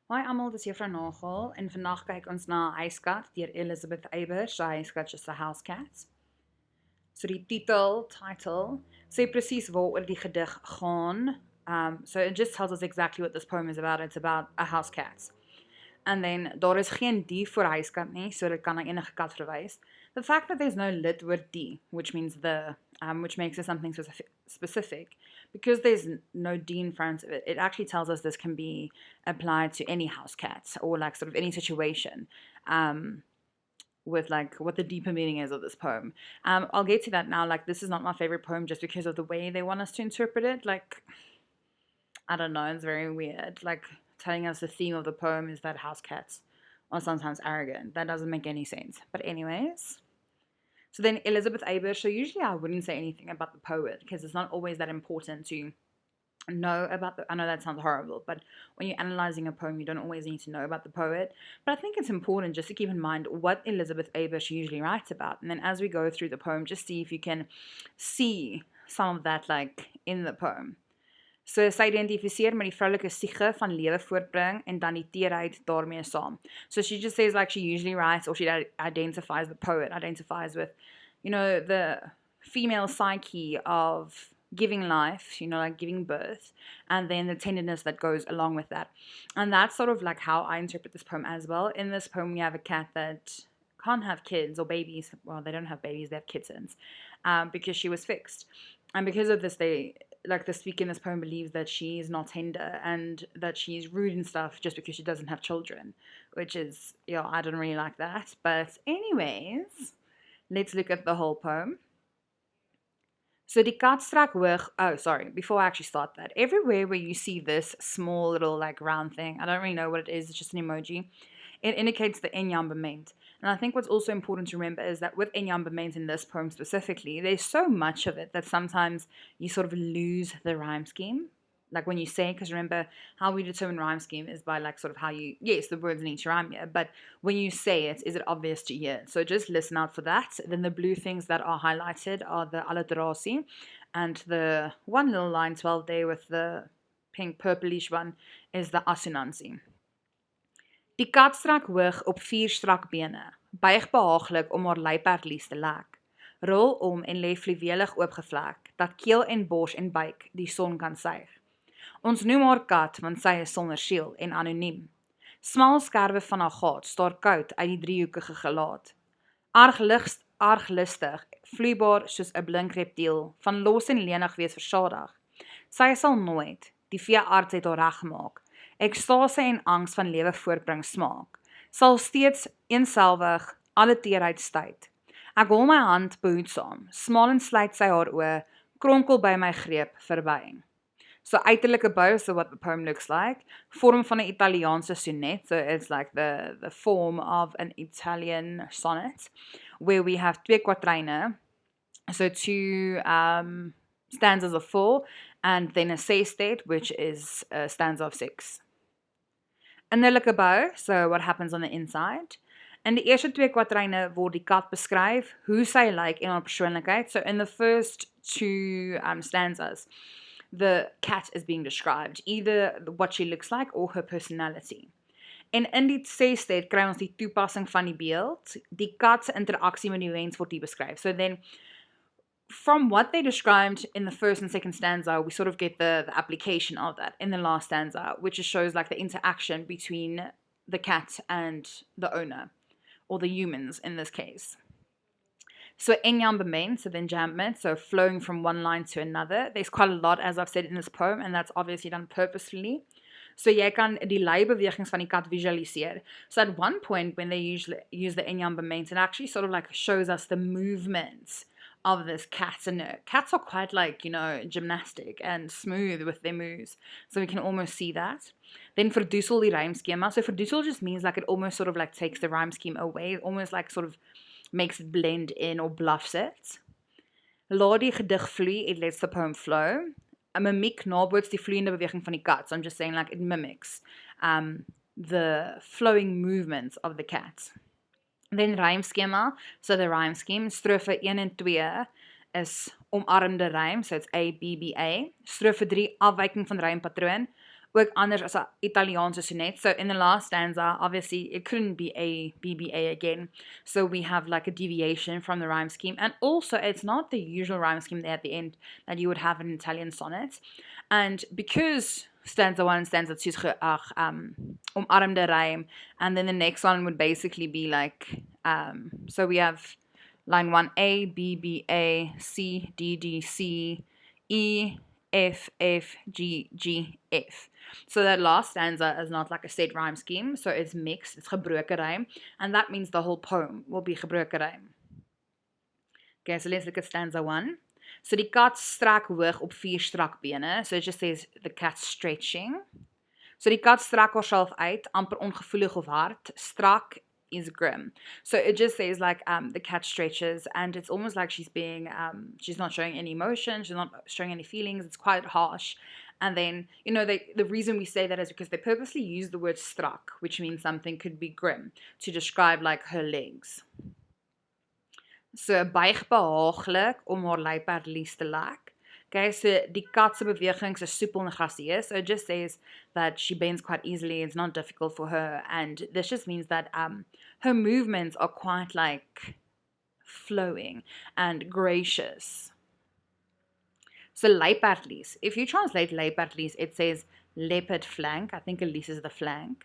Hoi almal, dis Juffrou Nagel en vandag kyk ons na Huiskat deur Eybers. So Huiskat is 'n house cat. So die title sê presies waaroor die gedig gaan. So it just tells us exactly what this poem is about. It's about a house cat. And then daar is geen die vir huiskat nie, so dit kan na enige kat verwys. The fact that there's no lidwoord die, which means which makes it something specific, because there's no D in front of it, it actually tells us this can be applied to any house cat or like sort of any situation. With like what the deeper meaning is of this poem. I'll get to that now. Like, this is not my favorite poem just because of the way they want us to interpret it. Like, I don't know, it's very weird. Like, telling us the theme of the poem is that house cats are sometimes arrogant. That doesn't make any sense. But anyways, so then Elizabeth Eybers. So usually I wouldn't say anything about the poet because it's not always that important to know about I know that sounds horrible, but when you're analyzing a poem, you don't always need to know about the poet. But I think it's important just to keep in mind what Elizabeth Eybers usually writes about. And then as we go through the poem, just see if you can see some of that like in the poem. So sy identifiseer met die vroulike siege van lewe voortbring en dan die teerheid daarmee saam. So she just says like she usually writes, or she identifies, the poet identifies with, you know, the female psyche of giving life, you know, like giving birth, and then the tenderness that goes along with that. And that's sort of like how I interpret this poem as well. In this poem, we have a cat that can't have kids or babies. Well, they don't have babies, they have kittens, because she was fixed. And because of this, the speaker in this poem believes that she is not tender and that she's rude and stuff just because she doesn't have children, which is, I don't really like that. But anyways, let's look at the whole poem. So die kat strek hoog. Oh, sorry, before I actually start that, everywhere where you see this small little like round thing, I don't really know what it is, it's just an emoji, it indicates the enyambement. And I think what's also important to remember is that with enyambement in this poem specifically, there's so much of it that sometimes you sort of lose the rhyme scheme. Like when you say, because remember how we determine rhyme scheme is by like sort of how you, yes, the words need to rhyme here, but when you say it, is it obvious to hear? So just listen out for that. Then the blue things that are highlighted are the alliteratie, and the one little line 12 there with the pink purplish one is the assonansie. Die kat strek hoog op 4 strak bene, buig behaaglik om haar luipertlies te lek, rol om en lê fluwelig oopgevlek, dat keel en bors en buik die son kan suig. Ons noem haar kat, want sy is sonder siel en anoniem. Smal skerwe van haar gaat staar koud uit die driehoekige gelaat. Arg lustig, vloeibaar soos 'n blink reptiel, van los en lenig wees versadig. Sy sal nooit, die veearts het haar reggemaak, ekstase en angs van lewe voortbring smaak, sal steeds eenselwig alle teerheid stuit. Ek hol my hand behoedsaam, smal en sluit sy haar oë, kronkel by my greep verby. So uiterlike bou, so what the poem looks like, vorm van 'n Italiaanse sonnet, so it's like the form of an Italian sonnet, where we have 2 kwatryne, so 2 stanzas of 4, and then a sestet, which is a stanza of 6. Innerlike bou, so what happens on the inside. In die eerste 2 kwatryne word die kat beskryf, hoe sy lyk en haar persoonlikheid. So in the first 2 stanzas, the cat is being described, either what she looks like or her personality. En in die sestet kry ons die toepassing van die beeld, die kat se interaksie met die mens word hier beskryf. So then, from what they described in the first and second stanza, we sort of get the application of that in the last stanza, which just shows like the interaction between the cat and the owner, or the humans in this case. So enyambement, so the enjambment, so flowing from one line to another. There's quite a lot, as I've said, in this poem, and that's obviously done purposefully. So jy kan die leibewegings van die kat visualiseer. So at one point, when they usually use the enyambement, it actually sort of like shows us the movements of this cat. And cats are quite like, gymnastic and smooth with their moves. So we can almost see that. Then verdoesel die rymskema. So verdoesel just means like it almost sort of like takes the rhyme scheme away. It almost like sort of makes it blend in or bluffs it. Laat die gedig vloei, it lets the poem flow. A mimiek naboots die vloeiende beweging van die kat. So I'm just saying like it mimics the flowing movements of the cat. Then rymskema, so the rhyme scheme, strofe 1 en 2 is omarmde rym, so it's A, B, B, A. Strofe 3, afwyking van rympatroon, ook anders as 'n Italiaanse sonnet. So in the last stanza, obviously it couldn't be A, B, B, A again. So we have like a deviation from the rhyme scheme. And also it's not the usual rhyme scheme there at the end that you would have in Italian sonnets. And because stanza 1 and stanza 2 is omarmde rhyme, and then the next one would basically be like, so we have line 1 A, B, B, A, C, D, D, C, E, F, F, G, G, F. So that last stanza is not like a set rhyme scheme, so it's mixed, it's gebroke rhyme, and that means the whole poem will be gebroke rhyme. Okay, so let's look at stanza 1. So die kat strak hoog op 4 strak bene, so it just says the cat stretching. So die kat strak haarself uit, amper ongevoelig of hard, strak is grim. So it just says like the cat stretches, and it's almost like she's being she's not showing any emotion, she's not showing any feelings, it's quite harsh. And then, you know, the reason we say that is because they purposely use the word strak, which means something could be grim, to describe like her legs. So buig behaaglik om haar luiperdlies te lek. Okay, so die kat se bewegings is soepel en gracieus. So it just says that she bends quite easily, it's not difficult for her, and this just means that her movements are quite like flowing and gracious. So luiperdlies, if you translate luiperdlies, it says leopard flank. I think Elise is the flank,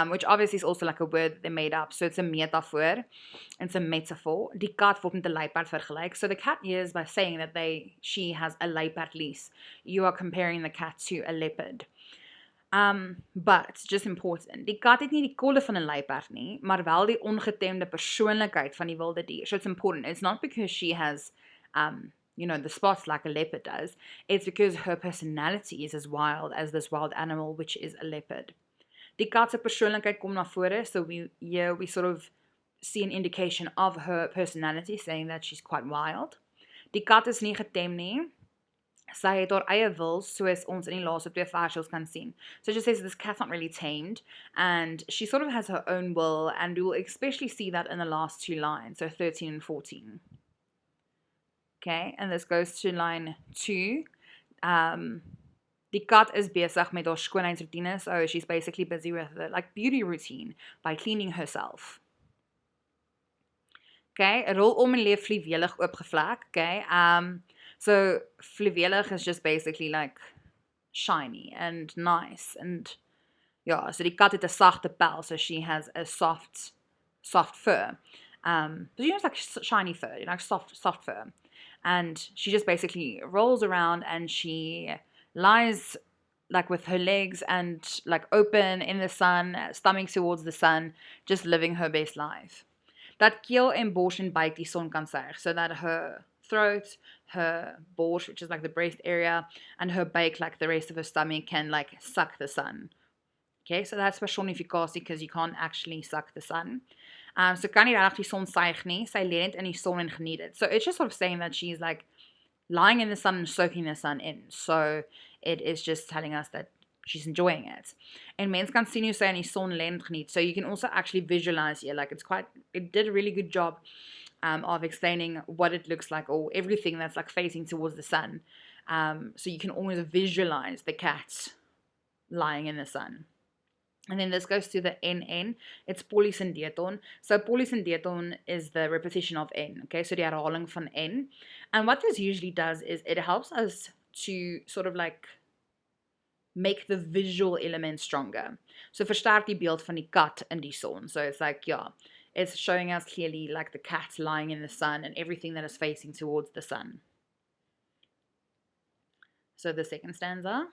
which obviously is also like a word they made up. So it's a metaphor, it's a metaphor. Die kat word met 'n luiperd vergelyk. So the cat is by saying that she has a luiperdlies. You are comparing the cat to a leopard. But just important, die kat het nie die kolle van 'n luiperd nie, maar wel die ongetemde persoonlikheid van die wilde dier. So it's important. It's not because she has you know, the spots like a leopard does. It's because her personality is as wild as this wild animal, which is a leopard. Die kat se persoonlikheid kom na vore, so we sort of see an indication of her personality, saying that she's quite wild. Die kat is nie getem nie. Sy het haar eie wil, soos ons in die laaste 2 versies kan sien. So it just says this cat's not really tamed, and she sort of has her own will, and we will especially see that in the last 2 lines, so 13 and 14. Okay, and this goes to line 2. Die kat is besig met haar skoonheidsroutine, so she's basically busy with the like beauty routine by cleaning herself. Okay, rol om en leef fluwelig oopgevlek. Okay, so fluwelig is just basically like shiny and nice, and yeah, so die kat het 'n sagte pel, so she has a soft fur. But you know, it's like shiny fur, you know, soft fur. And she just basically rolls around and she lies like with her legs and like open in the sun, stomach towards the sun, just living her best life. Dat keel en bors en buik die son kan suig, so that her throat, her bors, which is like the breast area, and her buik, like the rest of her stomach, can like suck the sun. Okay, so that's personifikasie, because you can't actually suck the sun. So kan nie regtig die son suig nie, sy lê net in die son en geniet dit. So it's just sort of saying that she's like lying in the sun and soaking the sun in. So it is just telling us that she's enjoying it. En mens kan sien hoe sy in die son lê en geniet. So you can also actually visualize here, like it did a really good job of explaining what it looks like, or everything that's like facing towards the sun. So you can almost visualize the cat lying in the sun. And then this goes to the NN. It's polysyndeton. So polysyndeton is the repetition of N. Okay, so die herhaling van N. And what this usually does is it helps us to sort of like make the visual element stronger. So versterk die beeld van die kat in die son. So it's like, yeah, it's showing us clearly like the cat lying in the sun and everything that is facing towards the sun. So the second stanza.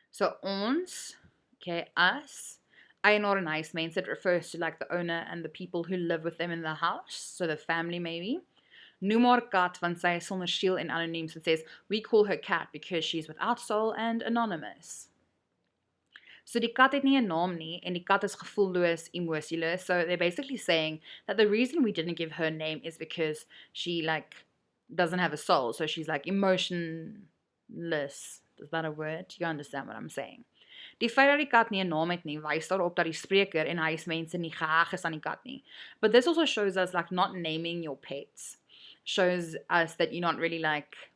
So ons, okay, us, eienaar en huismense, it refers to like the owner and the people who live with them in the house, so the family maybe. Noem haar kat, want sy is sonder siel en anoniem, so it says, we call her cat because she's without soul and anonymous. So die kat het nie 'n naam nie, en die kat is gevoelloos, emosieloos, so they're basically saying that the reason we didn't give her a name is because she like doesn't have a soul, so she's like emotionless. Is that a word? You understand what I'm saying? Die feit dat die kat nie 'n naam het nie, wys daarop dat die spreker en huismense nie geheg is aan die kat nie. But this also shows us like not naming your pets. Shows us that you're not really like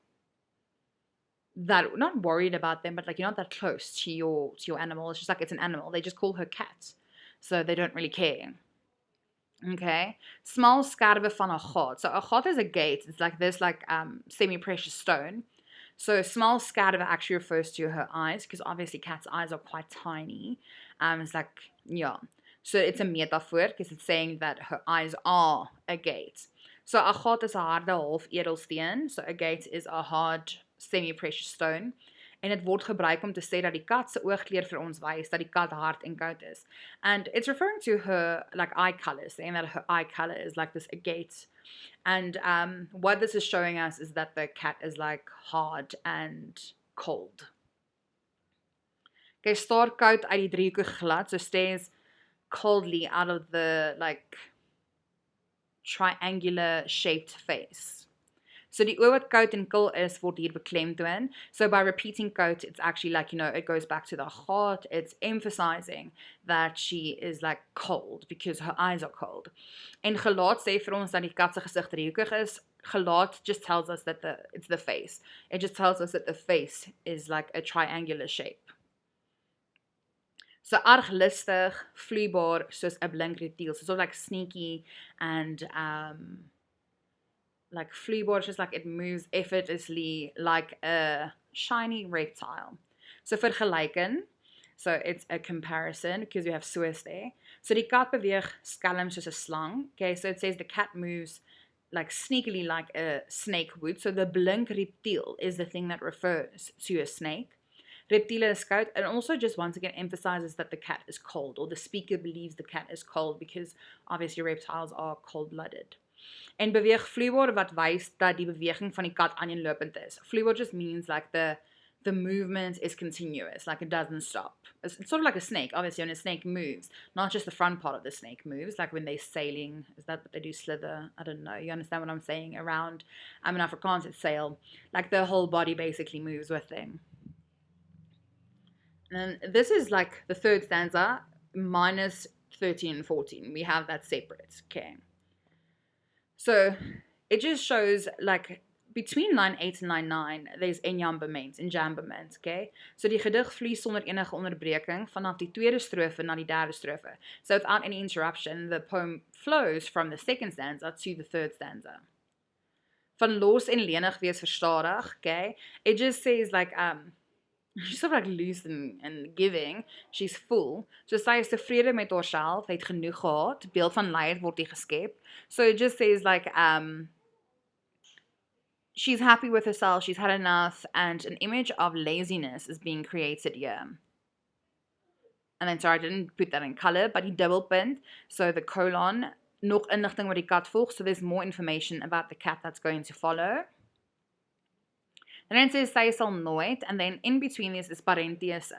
that not worried about them, but like you're not that close to your animal. It's just like it's an animal. They just call her cat, so they don't really care. Okay, small skerwe van 'n gat. So a gat is a gate. It's like this like semi-precious stone. So small skerwe actually refers to her eyes because obviously cats' eyes are quite tiny. It's like yeah. So it's a metaphor because it's saying that her eyes are a gate. So a gat is 'n harde half edelsteen. So a gate is a hard semi-precious stone. En dit word gebruik om te sê dat die kat se oogkleur vir ons wys dat die kat hard en koud is. And it's referring to her like eye color, saying that her eye color is like this agate. And what this is showing us is that the cat is like hard and cold. Okay, staar koud uit die driehoeke glad, so stares coldly out of the like triangular shaped face. So die oor wat koud en kil is, word hier beklemtoon. So by repeating koud, it's actually like, it goes back to the heart. It's emphasizing that she is like cold because her eyes are cold. En gelaat sê vir ons dat die kat se gesig driehoekig is. Gelaat just tells us that it's the face. It just tells us that the face is like a triangular shape. So erg listig, vloeibaar, soos 'n blink reptiel. So sort of like sneaky and like vloeibaar, just like it moves effortlessly like a shiny reptile. So vergelyking, so it's a comparison because we have soos there. So die kat beweeg skelm soos 'n slang. Okay, so it says the cat moves like sneakily like a snake would. So the blink reptiel is the thing that refers to a snake. Reptiele is koud, and also just once again emphasizes that the cat is cold, or the speaker believes the cat is cold because obviously reptiles are cold-blooded. En beweeg vloeibaar wat wys dat die beweging van die kat aaneenlopend is. Vloeibaar just means like the movement is continuous, like it doesn't stop. It's sort of like a snake. Obviously, when a snake moves, not just the front part of the snake moves, like when they're sailing. Is that what they do, slither? I don't know. You understand what I'm saying? Around, in Afrikaans, it's sail. Like the whole body basically moves with them. And this is like the third stanza, minus 13 and 14. We have that separate, okay? So it just shows like between line 8 and line 9, there's enjambement, okay? So die gedig vloei sonder enige onderbreking vanaf die tweede strofe na die derde strofe. So without any interruption, the poem flows from the second stanza to the third stanza. Van los en lenig wees verstadig, okay? It just says like, she's sort of like loose and giving. She's full. So sy is tevrede met haarself, het genoeg gehad. Beeld van leid word hier geskep. So it just says like, she's happy with herself, she's had enough, and an image of laziness is being created here. And then, sorry, I didn't put that in color, but die dubbelpunt, so the colon, nog inligting oor die kat volg, so there's more information about the cat that's going to follow. And then it says, sy sal nooit, and then in between this is parenthese.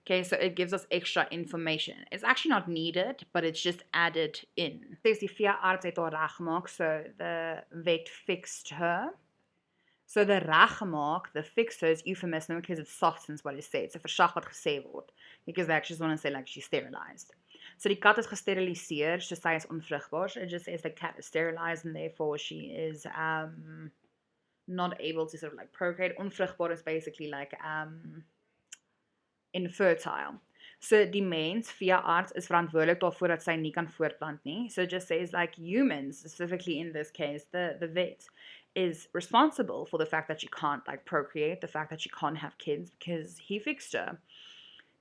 Okay, so it gives us extra information. It's actually not needed, but it's just added in. It says die veearts het haar reggemaak, so the vet fixed her. So the reggemaak, the fixed her is euphemism because it softens what is said. So versag wat gesê word. Because they actually just want to say like she's sterilized. So die kat is gesteriliseer, so sy is onvrugbaar. So it just says the cat is sterilized and therefore she is not able to sort of like procreate. Onvrugbaar is basically like infertile. So die mens, veearts, is verantwoordelik daarvoor dat sy nie kan voortplant nie. So it just says like humans, specifically in this case, the vet, is responsible for the fact that she can't like procreate, the fact that she can't have kids because he fixed her.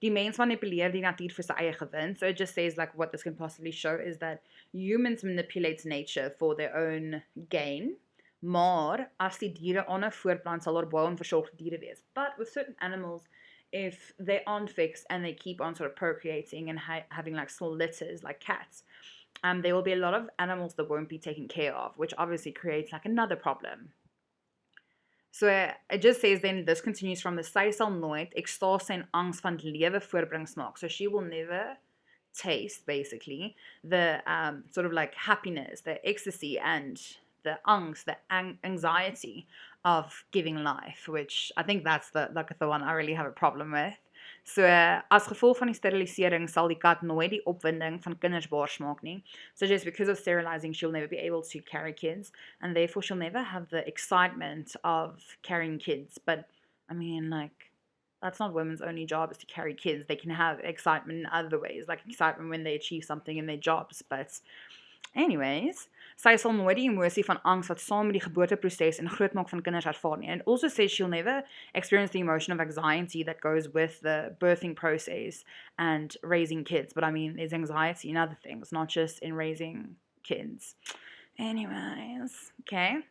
Die mens manipuleer die natuur vir sy eie gewin. So it just says like what this can possibly show is that humans manipulate nature for their own gain. Maar as die diere aanhou voortplant, sal daar baie onversorgde diere wees. But with certain animals, if they aren't fixed and they keep on sort of procreating and having like small litters like cats, there will be a lot of animals that won't be taken care of, which obviously creates like another problem. So it just says then, this continues from the sy sal nooit ekstase en angs van lewe voorbring smaak. So she will never taste basically the sort of like happiness, the ecstasy and the angst, the anxiety of giving life, which I think that's the one I really have a problem with. So as gevolg van die sterilisering sal die kat nooit die opwinding van kinders bors maak nie. So just because of sterilizing, she'll never be able to carry kids, and therefore she'll never have the excitement of carrying kids. But I mean, like, that's not women's only job is to carry kids. They can have excitement in other ways, like excitement when they achieve something in their jobs. But anyways, sy sal nooit die emosie van angs wat saam met die geboorteproses en grootmaak van kinders ervaar nie. And it also says she'll never experience the emotion of anxiety that goes with the birthing process and raising kids. But I mean, there's anxiety in other things, not just in raising kids. Anyways, okay.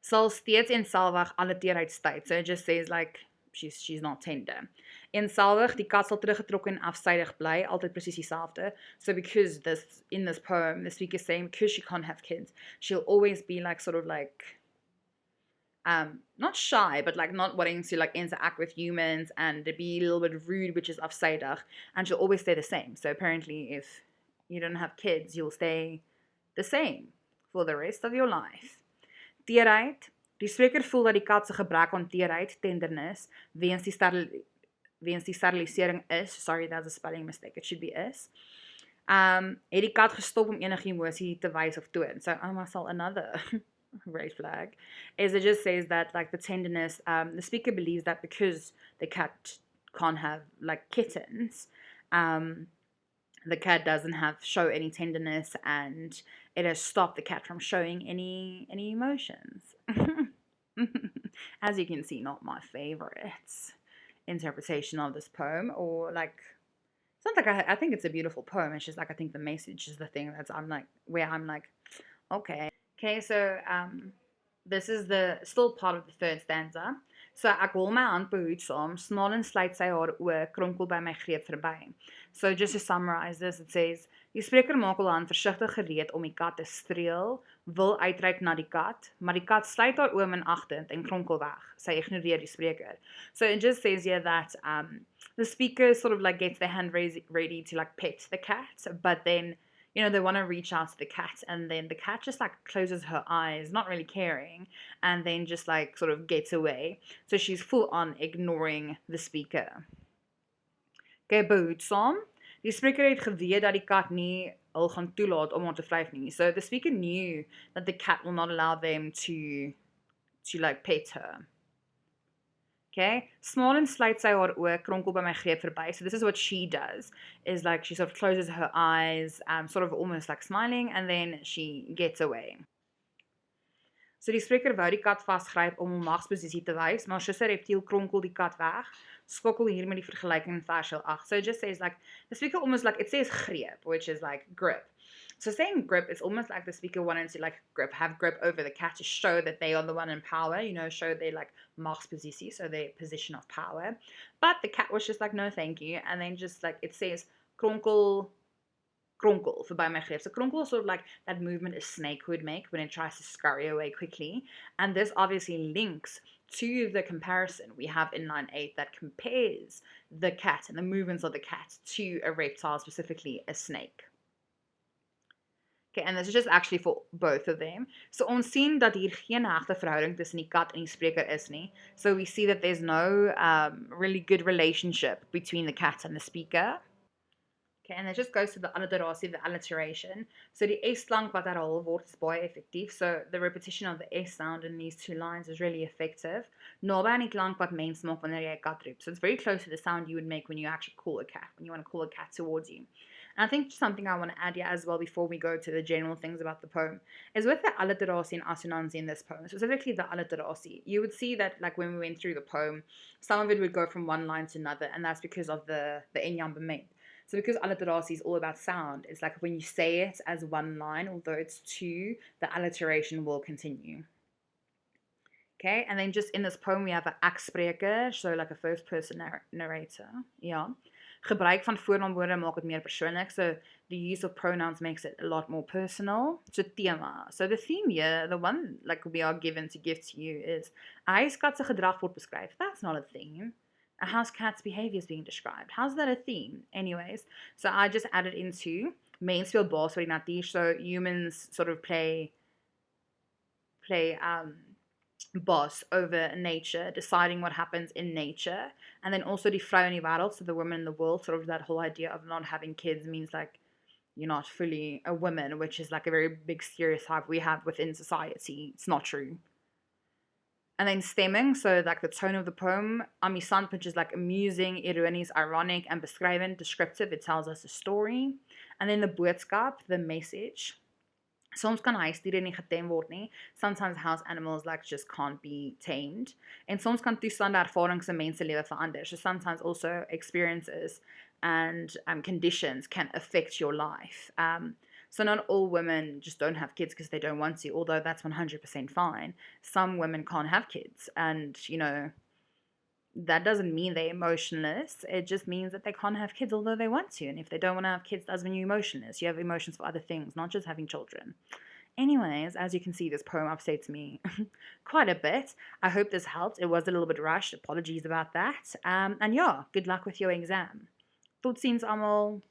Sal steeds eenselwig alle teerheidstyd. So it just says like she's not tender. Eenselwig, die kat sal teruggetrokke en afsydig bly, altyd presies dieselfde. So because in this poem, the speaker is saying because she can't have kids, she'll always be like sort of like not shy, but like not wanting to like interact with humans and to be a little bit rude, which is afsydig, and she'll always stay the same. So apparently if you don't have kids, you'll stay the same for the rest of your life. Teerheid. Die spreker voel dat die kat se gebrek aan teerheid, tenderness, weens die sterilisering is, sorry, that's a spelling mistake, it should be is, het die kat gestop om enige emosie te wys of toon. So, sal another red flag, is it just says that, like, the tenderness, the speaker believes that because the cat can't have, like, kittens, the cat doesn't show any tenderness, and it has stopped the cat from showing any emotions. As you can see, not my favorite interpretation of this poem, or like, it's not like I think it's a beautiful poem. It's just like I think the message is the thing that's I'm like, okay, so this is still part of the third stanza. So ek hol my hand behoedsaam, snaal en sluit sy haar oë, kronkel by my greep verby. So just to summarize this, it says, die spreker maak haar hand versigtig gereed om die kat te streel, wil uitreik na die kat, maar die kat sluit haar oë minachtend en kronkel weg. Sy ignoreer die spreker. So it just says here that the speaker sort of like gets their hand ready to like pet the cat, but then they want to reach out to the cat, and then the cat just like closes her eyes, not really caring, and then just like sort of gets away. So she's full on ignoring the speaker. Okay, behoedsaam. Die spreker het geweet dat die kat nie hul gaan toelaat om haar te vryf nie. So the speaker knew that the cat will not allow them to like pet her. Okay, small and sluit sy haar oë, kronkel by my greep verby. So this is what she does, is like she sort of closes her eyes, sort of almost like smiling, and then she gets away. So die spreker wou die kat vasgryp om hom magsposisie te wys, maar soos 'n reptiel kronkel die kat weg. Skokkel hier met die vergelyking in vers 8. So it just says like, the speaker almost like, it says greep, which is like grip. So saying grip is almost like the speaker wanted to like have grip over the cat to show that they are the one in power, show their like magsposisie, so their position of power. But the cat was just like, no thank you. And then just like, it says kronkel verby my greep. So kronkel is sort of like that movement a snake would make when it tries to scurry away quickly. And this obviously links to the comparison we have in line 8 that compares the cat and the movements of the cat to a reptile, specifically a snake. Okay, and this is just actually for both of them. So ons sien dat hier geen hegte verhouding tussen die kat en die spreker is nie. So we see that there's no really good relationship between the cat and the speaker. Okay, and it just goes to the alliterasie, the alliteration. So die S-klank wat herhaal word is baie effectief. So the repetition of the S sound in these two lines is really effective. Naby aan die klank wat mens maak wanneer jy 'n kat roep. So it's very close to the sound you would make when you actually call a cat, when you want to call a cat towards you. And I think something I want to add here as well before we go to the general things about the poem is with the alliterasie and assonansie in this poem, specifically the alliterasie, you would see that like when we went through the poem, some of it would go from one line to another, and that's because of the enyam bemend. So because alliterasie is all about sound, it's like when you say it as one line, although it's two, the alliteration will continue. Okay, and then just in this poem we have an ekspreker, so like a first person narrator. Yeah. Gebruik van voornaamwoorde maak dit meer persoonlik, so the use of pronouns makes it a lot more personal. So thema. So the theme here, the one like we are given to give to you is 'n huiskat se gedrag word beskryf. That's not a theme. A house cat's behavior is being described. How's that a theme? Anyways, so I just added into mens speel baas vir die natuur, so humans sort of play boss over nature, deciding what happens in nature, and then also die vrou in die wêreld, so the woman in the world, sort of that whole idea of not having kids means like you're not fully a woman, which is like a very big stereotype we have within society. It's not true. And then stemming, so like the tone of the poem, aan die standpunt is like amusing, ironies, ironic, and beskrywend, descriptive. It tells us a story. And then the boodskap, the message. Soms kan huisdiere nie getem word nie. Sometimes house animals like just can't be tamed. En soms kan toestande, ervarings in mense lewe verander. So sometimes also experiences and conditions can affect your life. So not all women just don't have kids because they don't want to, although that's 100% fine. Some women can't have kids, and that doesn't mean they're emotionless. It just means that they can't have kids although they want to. And if they don't want to have kids, doesn't mean you're emotionless. You have emotions for other things, not just having children. Anyways, as you can see, this poem upsets me quite a bit. I hope this helped. It was a little bit rushed. Apologies about that. And yeah, good luck with your exam. Tot ziens, almal.